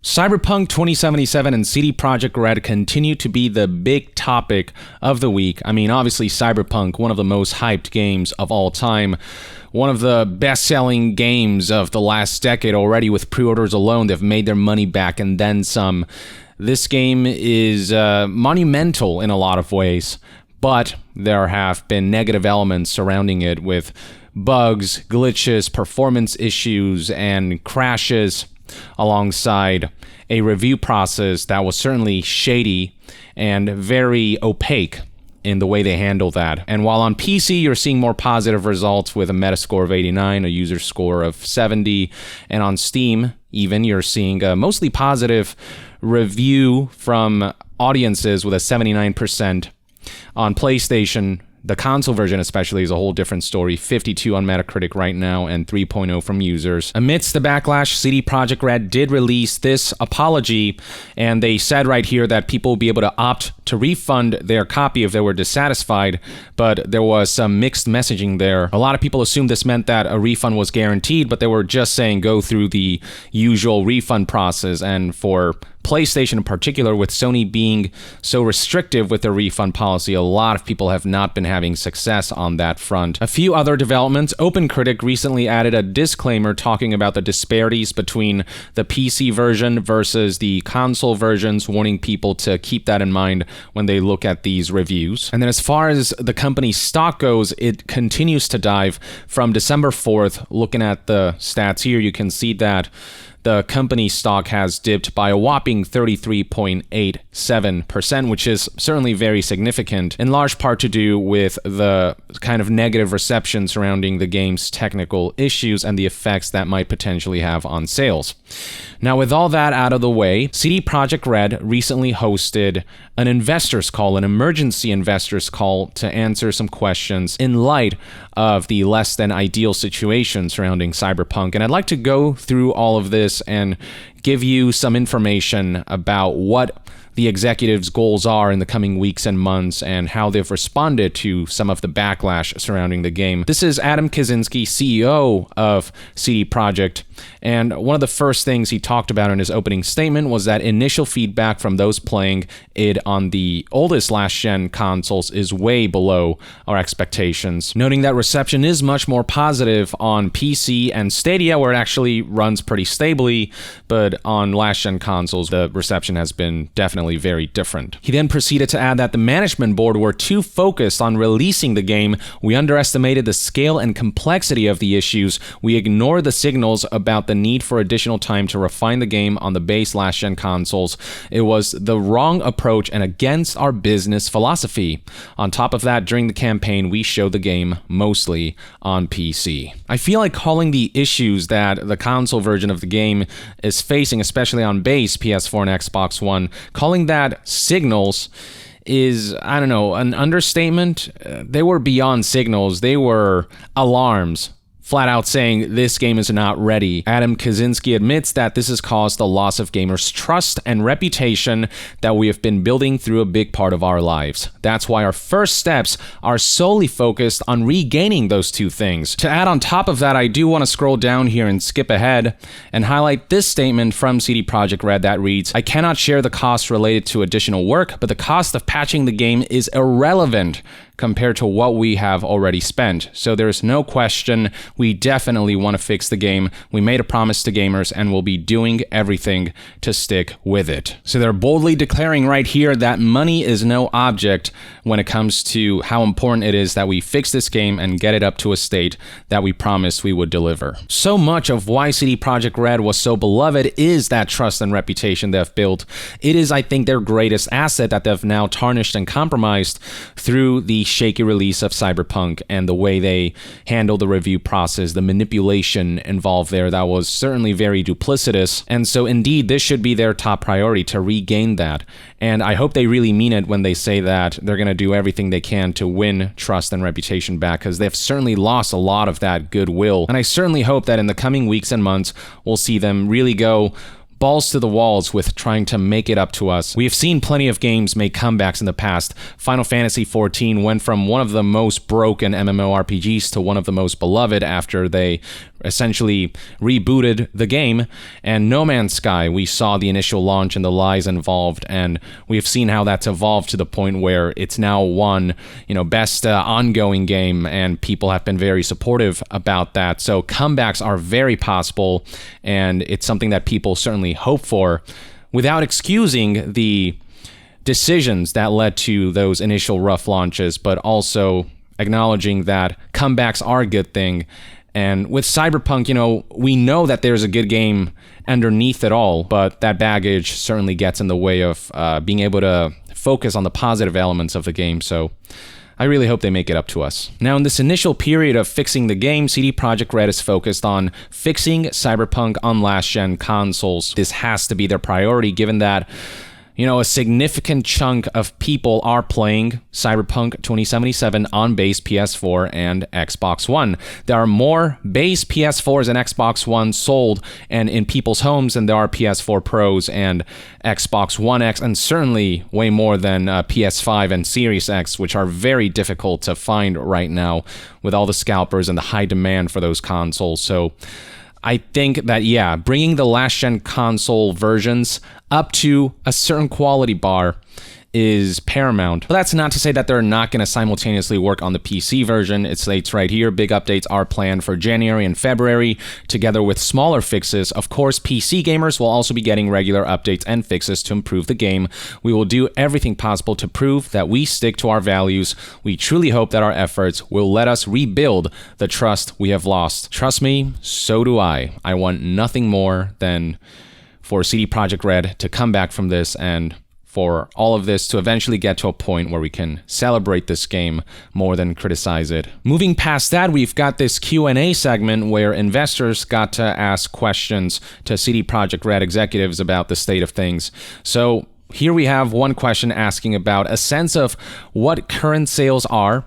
Cyberpunk 2077 and CD Projekt Red continue to be the big topic of the week. I mean, obviously Cyberpunk, one of the most hyped games of all time, one of the best-selling games of the last decade already. With pre-orders alone, they've made their money back and then some. This game is monumental in a lot of ways, but there have been negative elements surrounding it with bugs, glitches, performance issues, and crashes, alongside a review process that was certainly shady and very opaque in the way they handle that. And while on PC you're seeing more positive results with a Metascore of 89, a user score of 70, and on Steam even you're seeing a mostly positive review from audiences with a 79%. On PlayStation, the console version especially is a whole different story. 52 on Metacritic right now and 3.0 from users. Amidst the backlash, CD Projekt Red did release this apology, and they said right here that people will be able to opt to refund their copy if they were dissatisfied, but there was some mixed messaging there. A lot of people assumed this meant that a refund was guaranteed, but they were just saying go through the usual refund process. And for PlayStation in particular, with Sony being so restrictive with their refund policy, a lot of people have not been having success on that front. A few other developments. OpenCritic recently added a disclaimer talking about the disparities between the PC version versus the console versions, warning people to keep that in mind when they look at these reviews. And then as far as the company's stock goes, it continues to dive from December 4th. Looking at the stats here, you can see that the company stock has dipped by a whopping 33.87%, which is certainly very significant, in large part to do with the kind of negative reception surrounding the game's technical issues and the effects that might potentially have on sales. Now, with all that out of the way, CD Projekt Red recently hosted an investors call, an emergency investors call, to answer some questions in light of the less than ideal situation surrounding Cyberpunk. And I'd like to go through all of this and give you some information about what the executives' goals are in the coming weeks and months and how they've responded to some of the backlash surrounding the game. This is Adam Kaczynski, CEO of CD Projekt, and one of the first things he talked about in his opening statement was that initial feedback from those playing it on the oldest last-gen consoles is way below our expectations, noting that reception is much more positive on PC and Stadia, where it actually runs pretty stably, but on last-gen consoles, the reception has been definitely very different. He then proceeded to add that the management board were too focused on releasing the game. We underestimated the scale and complexity of the issues. We ignored the signals about the need for additional time to refine the game on the base last-gen consoles. It was the wrong approach and against our business philosophy. On top of that, during the campaign, we showed the game mostly on PC. I feel like calling the issues that the console version of the game is facing, especially on base PS4 and Xbox One, calling that signals is, I don't know, an understatement. They were beyond signals. They were alarms, flat out saying this game is not ready. Adam Kaczynski admits that this has caused the loss of gamers' trust and reputation that we have been building through a big part of our lives. That's why our first steps are solely focused on regaining those two things. To add on top of that, I do want to scroll down here and skip ahead and highlight this statement from CD Projekt Red that reads, "I cannot share the costs related to additional work, but the cost of patching the game is irrelevant compared to what we have already spent. So there's no question we definitely want to fix the game. We made a promise to gamers and we'll be doing everything to stick with it." So they're boldly declaring right here that money is no object when it comes to how important it is that we fix this game and get it up to a state that we promised we would deliver. So much of why CD Projekt Red was so beloved is that trust and reputation they've built. It is, I think, their greatest asset that they've now tarnished and compromised through the shaky release of Cyberpunk and the way they handle the review process, the manipulation involved there that was certainly very duplicitous. And so indeed, this should be their top priority, to regain that. And I hope they really mean it when they say that they're going to do everything they can to win trust and reputation back, because they've certainly lost a lot of that goodwill. And I certainly hope that in the coming weeks and months, we'll see them really go balls to the walls with trying to make it up to us. We have seen plenty of games make comebacks in the past. Final Fantasy XIV went from one of the most broken MMORPGs to one of the most beloved after they essentially rebooted the game. And No Man's Sky, we saw the initial launch and the lies involved, and we've seen how that's evolved to the point where it's now won, best ongoing game, and people have been very supportive about that. So comebacks are very possible, and it's something that people certainly hope for, without excusing the decisions that led to those initial rough launches, but also acknowledging that comebacks are a good thing. And with Cyberpunk, we know that there's a good game underneath it all, but that baggage certainly gets in the way of being able to focus on the positive elements of the game. So I really hope they make it up to us. Now, in this initial period of fixing the game, CD Projekt Red is focused on fixing Cyberpunk on last-gen consoles. This has to be their priority, given that a significant chunk of people are playing Cyberpunk 2077 on base PS4 and Xbox One. There are more base PS4s and Xbox One sold and in people's homes than there are PS4 Pros and Xbox One X, and certainly way more than PS5 and Series X, which are very difficult to find right now with all the scalpers and the high demand for those consoles. So I think that, bringing the last-gen console versions up to a certain quality bar is paramount. But that's not to say that they're not going to simultaneously work on the PC version. It states right here, big updates are planned for January and February, together with smaller fixes. Of course, PC gamers will also be getting regular updates and fixes to improve the game. We will do everything possible to prove that we stick to our values. We truly hope that our efforts will let us rebuild the trust we have lost. Trust me, so do I. I want nothing more than for CD Projekt Red to come back from this and for all of this to eventually get to a point where we can celebrate this game more than criticize it. Moving past that, we've got this Q&A segment where investors got to ask questions to CD Projekt Red executives about the state of things. So here we have one question asking about a sense of what current sales are,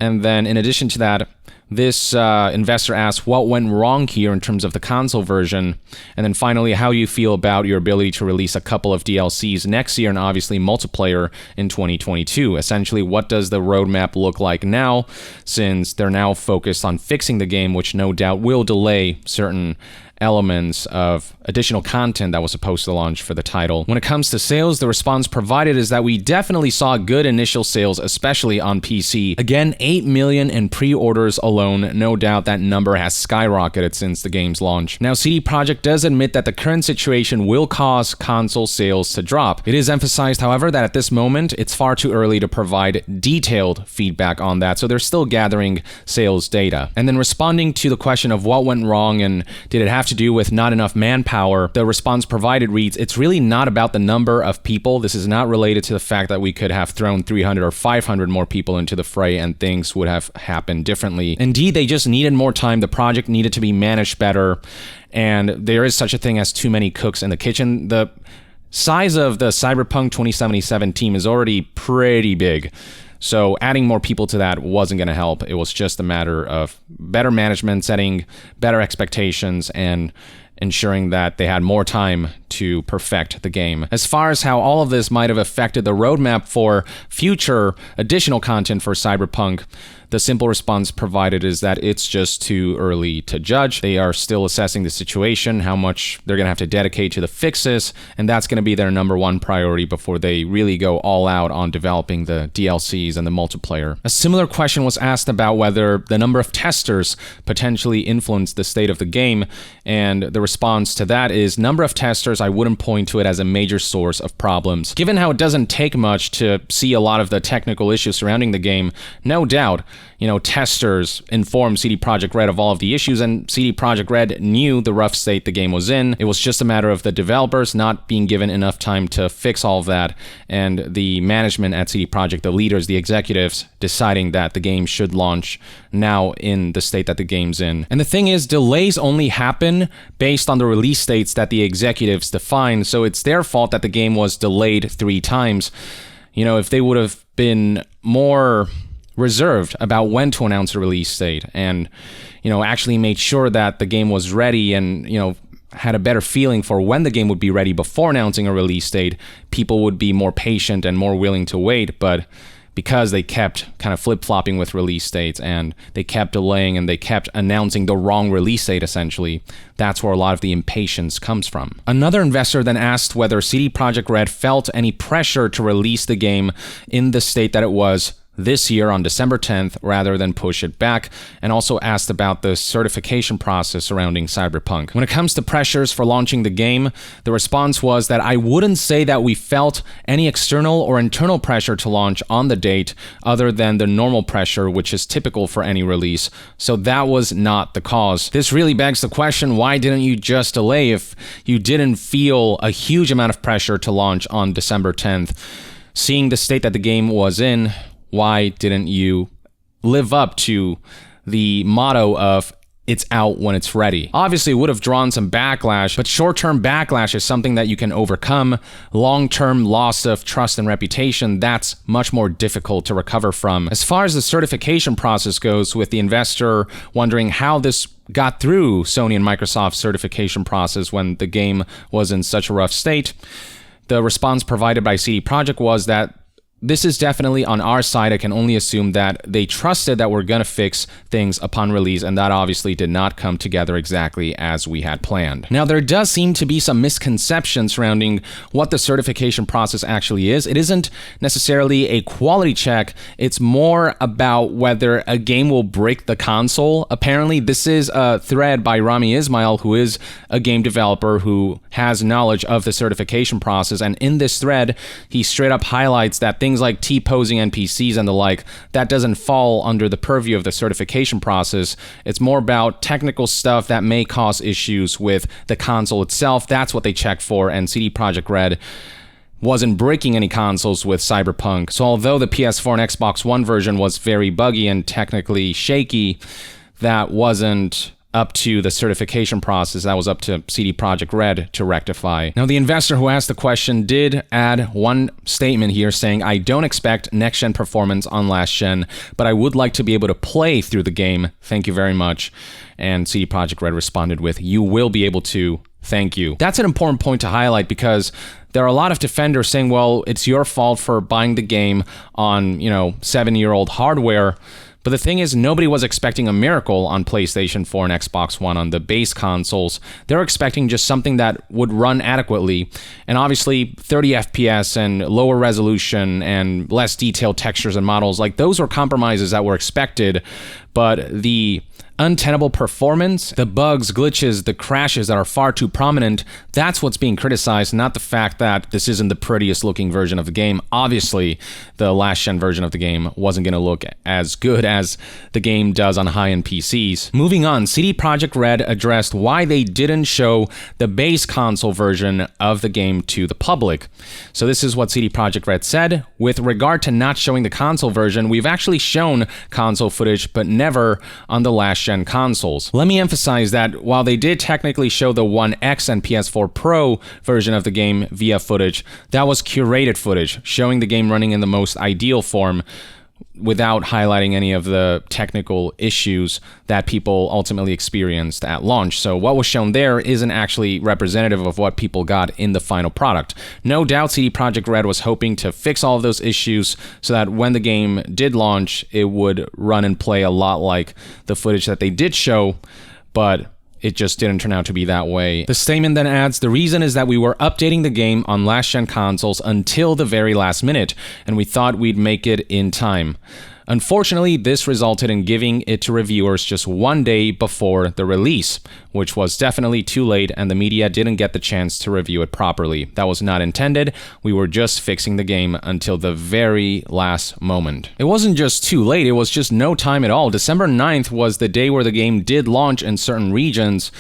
and then in addition to that, this investor asked what went wrong here in terms of the console version, and then finally how you feel about your ability to release a couple of DLCs next year and obviously multiplayer in 2022. Essentially, what does the roadmap look like now, since they're now focused on fixing the game, which no doubt will delay certain elements of additional content that was supposed to launch for the title. When it comes to sales, the response provided is that we definitely saw good initial sales, especially on PC. Again, 8 million in pre-orders alone. No doubt that number has skyrocketed since the game's launch. Now, CD Projekt does admit that the current situation will cause console sales to drop. It is emphasized, however, that at this moment, it's far too early to provide detailed feedback on that, so they're still gathering sales data. And then responding to the question of what went wrong and did it have to do with not enough manpower, the response provided reads, it's really not about the number of people. This is not related to the fact that we could have thrown 300 or 500 more people into the fray and things would have happened differently. Indeed, they just needed more time. The project needed to be managed better, and there is such a thing as too many cooks in the kitchen. The size of the Cyberpunk 2077 team is already pretty big. So adding more people to that wasn't going to help. It was just a matter of better management, setting better expectations, and ensuring that they had more time to perfect the game. As far as how all of this might have affected the roadmap for future additional content for Cyberpunk, the simple response provided is that it's just too early to judge. They are still assessing the situation, how much they're going to have to dedicate to the fixes, and that's going to be their number one priority before they really go all out on developing the DLCs and the multiplayer. A similar question was asked about whether the number of testers potentially influenced the state of the game, and the response to that is number of testers, I wouldn't point to it as a major source of problems. Given how it doesn't take much to see a lot of the technical issues surrounding the game, no doubt, testers informed CD Projekt Red of all of the issues, and CD Projekt Red knew the rough state the game was in. It was just a matter of the developers not being given enough time to fix all of that, and the management at CD Projekt, the leaders, the executives, deciding that the game should launch now in the state that the game's in. And the thing is, delays only happen based on the release dates that the executives define, so it's their fault that the game was delayed 3 times. If they would have been more reserved about when to announce a release date and, actually made sure that the game was ready and, had a better feeling for when the game would be ready before announcing a release date, people would be more patient and more willing to wait. But because they kept kind of flip-flopping with release dates and they kept delaying and they kept announcing the wrong release date, essentially, that's where a lot of the impatience comes from. Another investor then asked whether CD Projekt Red felt any pressure to release the game in the state that it was this year on December 10th rather than push it back, and also asked about the certification process surrounding Cyberpunk. When it comes to pressures for launching the game, the response was that I wouldn't say that we felt any external or internal pressure to launch on the date other than the normal pressure, which is typical for any release, so that was not the cause. This really begs the question, why didn't you just delay if you didn't feel a huge amount of pressure to launch on December 10th? Seeing the state that the game was in, why didn't you live up to the motto of it's out when it's ready? Obviously, it would have drawn some backlash, but short-term backlash is something that you can overcome. Long-term loss of trust and reputation, that's much more difficult to recover from. As far as the certification process goes, with the investor wondering how this got through Sony and Microsoft's certification process when the game was in such a rough state, the response provided by CD Projekt was that this is definitely on our side. I can only assume that they trusted that we're going to fix things upon release, and that obviously did not come together exactly as we had planned. Now, there does seem to be some misconception surrounding what the certification process actually is. It isn't necessarily a quality check. It's more about whether a game will break the console. Apparently, this is a thread by Rami Ismail, who is a game developer who has knowledge of the certification process, and in this thread, he straight up highlights that things like T-posing NPCs and the like, that doesn't fall under the purview of the certification process. It's more about technical stuff that may cause issues with the console itself. That's what they check for, and CD Projekt Red wasn't breaking any consoles with Cyberpunk. So although the PS4 and Xbox One version was very buggy and technically shaky, that wasn't up to the certification process. That was up to CD Projekt Red to rectify. Now, the investor who asked the question did add one statement here saying, I don't expect next-gen performance on last-gen, but I would like to be able to play through the game. Thank you very much. And CD Projekt Red responded with, you will be able to. Thank you. That's an important point to highlight because there are a lot of defenders saying, well, it's your fault for buying the game on, 7-year-old hardware. But the thing is, nobody was expecting a miracle on PlayStation 4 and Xbox One on the base consoles. They were expecting just something that would run adequately. And obviously, 30 FPS and lower resolution and less detailed textures and models, like those were compromises that were expected. But the untenable performance, the bugs, glitches, the crashes that are far too prominent, that's what's being criticized, not the fact that this isn't the prettiest looking version of the game. Obviously, the last-gen version of the game wasn't going to look as good as the game does on high-end PCs. Moving on, CD Projekt Red addressed why they didn't show the base console version of the game to the public. So this is what CD Projekt Red said. With regard to not showing the console version, we've actually shown console footage, but never on the last-gen consoles. Let me emphasize that while they did technically show the One X and PS4 Pro version of the game via footage, that was curated footage, showing the game running in the most ideal form without highlighting any of the technical issues that people ultimately experienced at launch. So what was shown there isn't actually representative of what people got in the final product. No doubt CD Projekt Red was hoping to fix all of those issues so that when the game did launch, it would run and play a lot like the footage that they did show, but it just didn't turn out to be that way. The statement then adds, the reason is that we were updating the game on last-gen consoles until the very last minute, and we thought we'd make it in time. Unfortunately, this resulted in giving it to reviewers just one day before the release, which was definitely too late, and the media didn't get the chance to review it properly. That was not intended. We were just fixing the game until the very last moment. It wasn't just too late, it was just no time at all. December 9th was the day where the game did launch in certain regions,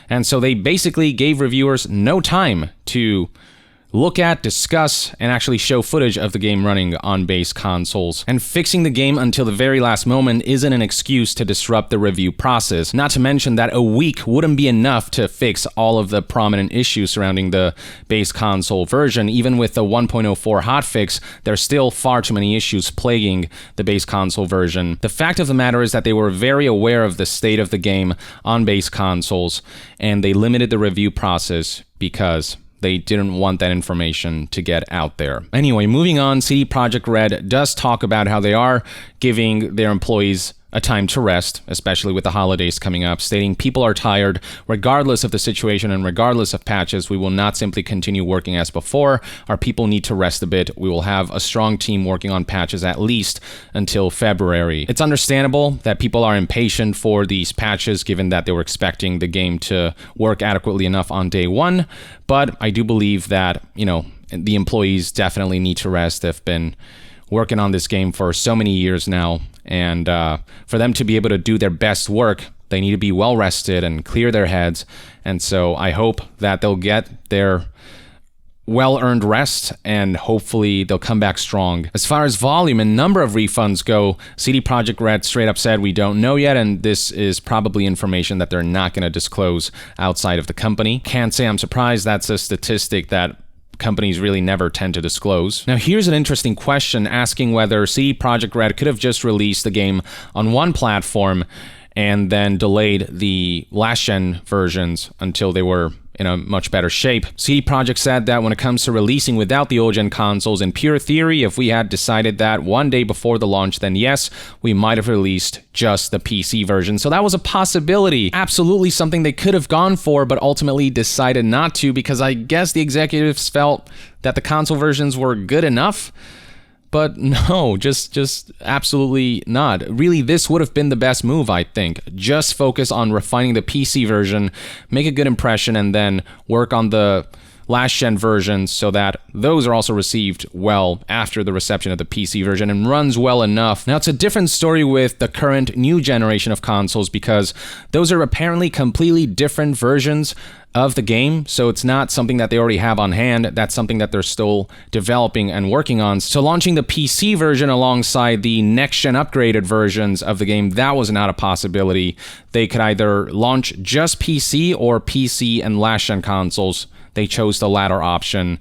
and so they basically gave reviewers no time to look at, discuss, and actually show footage of the game running on base consoles. And fixing the game until the very last moment isn't an excuse to disrupt the review process. Not to mention that a week wouldn't be enough to fix all of the prominent issues surrounding the base console version. Even with the 1.04 hotfix, there's still far too many issues plaguing the base console version. The fact of the matter is that they were very aware of the state of the game on base consoles, and they limited the review process because they didn't want that information to get out there. Anyway, moving on, CD Projekt Red does talk about how they are giving their employees a time to rest, especially with the holidays coming up, stating people are tired. Regardless of the situation and regardless of patches, we will not simply continue working as before. Our people need to rest a bit. We will have a strong team working on patches at least until February. It's understandable that people are impatient for these patches, given that they were expecting the game to work adequately enough on day one, but I do believe that, the employees definitely need to rest. They've been working on this game for so many years now, and for them to be able to do their best work, they need to be well rested and clear their heads. And so I hope that they'll get their well-earned rest, and hopefully they'll come back strong. As far as volume and number of refunds go, CD Projekt Red straight up said we don't know yet, and this is probably information that they're not going to disclose outside of the company. Can't say I'm surprised. That's a statistic that companies really never tend to disclose. Now, here's an interesting question asking whether CD Projekt Red could have just released the game on one platform and then delayed the last-gen versions until they were in a much better shape. CD Projekt said that when it comes to releasing without the old-gen consoles, in pure theory, if we had decided that one day before the launch, then yes, we might have released just the PC version. So that was a possibility. Absolutely something they could have gone for, but ultimately decided not to, because I guess the executives felt that the console versions were good enough. But no, just absolutely not. Really, this would have been the best move, I think. Just focus on refining the PC version, make a good impression, and then work on the last-gen versions so that those are also received well after the reception of the PC version and runs well enough. Now, it's a different story with the current new generation of consoles, because those are apparently completely different versions of the game, so it's not something that they already have on hand. That's something that they're still developing and working on. So launching the PC version alongside the next-gen upgraded versions of the game, that was not a possibility. They could either launch just PC or PC and last-gen consoles. They chose the latter option.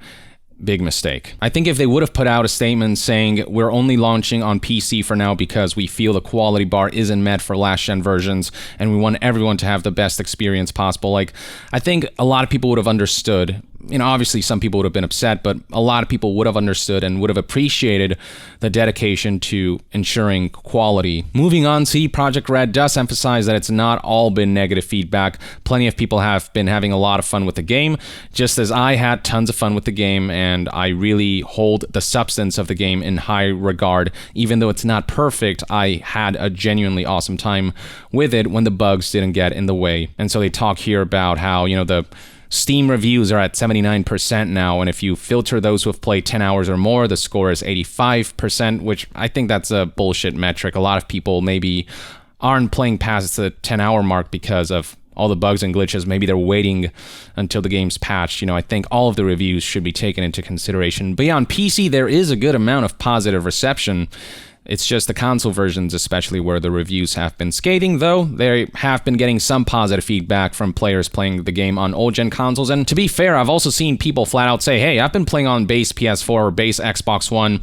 Big mistake. I think if they would have put out a statement saying we're only launching on PC for now because we feel the quality bar isn't met for last-gen versions and we want everyone to have the best experience possible, I think a lot of people would have understood. Obviously some people would have been upset, but a lot of people would have understood and would have appreciated the dedication to ensuring quality. Moving on, CD Projekt Red does emphasize that it's not all been negative feedback. Plenty of people have been having a lot of fun with the game, just as I had tons of fun with the game, and I really hold the substance of the game in high regard. Even though it's not perfect, I had a genuinely awesome time with it when the bugs didn't get in the way. And so they talk here about how, the Steam reviews are at 79% now, and if you filter those who have played 10 hours or more, the score is 85%, which I think that's a bullshit metric. A lot of people maybe aren't playing past the 10-hour mark because of all the bugs and glitches. Maybe they're waiting until the game's patched. I think all of the reviews should be taken into consideration. But yeah, on PC, there is a good amount of positive reception. It's just the console versions, especially where the reviews have been scathing, though they have been getting some positive feedback from players playing the game on old-gen consoles. And to be fair, I've also seen people flat out say, hey, I've been playing on base PS4 or base Xbox One.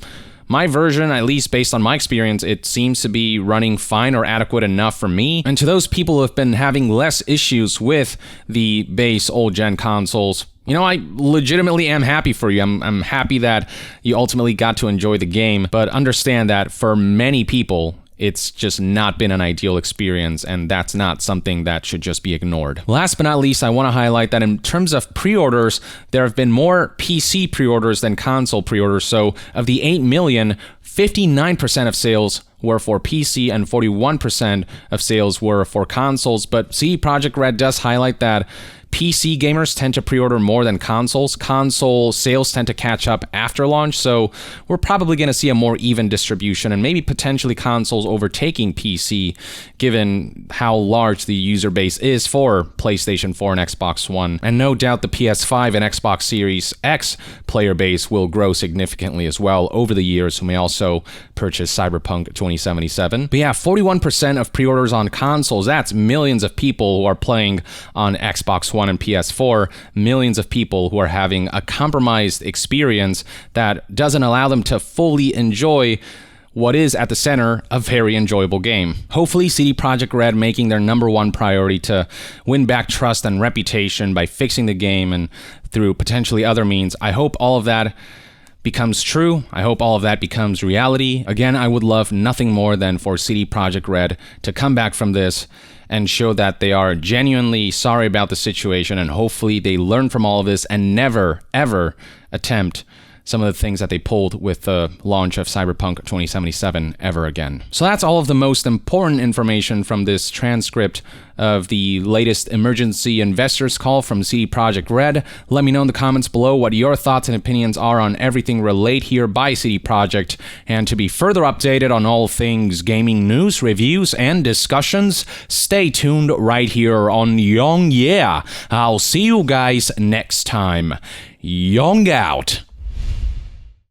My version, at least based on my experience, it seems to be running fine or adequate enough for me. And to those people who have been having less issues with the base old-gen consoles, I legitimately am happy for you. I'm happy that you ultimately got to enjoy the game, but understand that for many people, it's just not been an ideal experience, and that's not something that should just be ignored. Last but not least, I want to highlight that in terms of pre-orders, there have been more PC pre-orders than console pre-orders. So of the 8 million, 59% of sales were for PC and 41% of sales were for consoles. But CD Projekt Red does highlight that PC gamers tend to pre-order more than consoles. Console sales tend to catch up after launch, so we're probably going to see a more even distribution and maybe potentially consoles overtaking PC, given how large the user base is for PlayStation 4 and Xbox One. And no doubt the PS5 and Xbox Series X player base will grow significantly as well over the years, who may also purchase Cyberpunk 2077. But yeah, 41% of pre-orders on consoles, that's millions of people who are playing on Xbox One and PS4, millions of people who are having a compromised experience that doesn't allow them to fully enjoy what is at the center a very enjoyable game. Hopefully CD Projekt Red making their #1 priority to win back trust and reputation by fixing the game and through potentially other means. I hope all of that becomes true. I hope all of that becomes reality. Again, I would love nothing more than for CD Projekt Red to come back from this and show that they are genuinely sorry about the situation, and hopefully they learn from all of this and never, ever attempt some of the things that they pulled with the launch of Cyberpunk 2077 ever again. So that's all of the most important information from this transcript of the latest emergency investors call from CD Projekt Red. Let me know in the comments below what your thoughts and opinions are on everything relayed here by CD Projekt. And to be further updated on all things gaming news, reviews, and discussions, stay tuned right here on Young Yeah. I'll see you guys next time. Young out.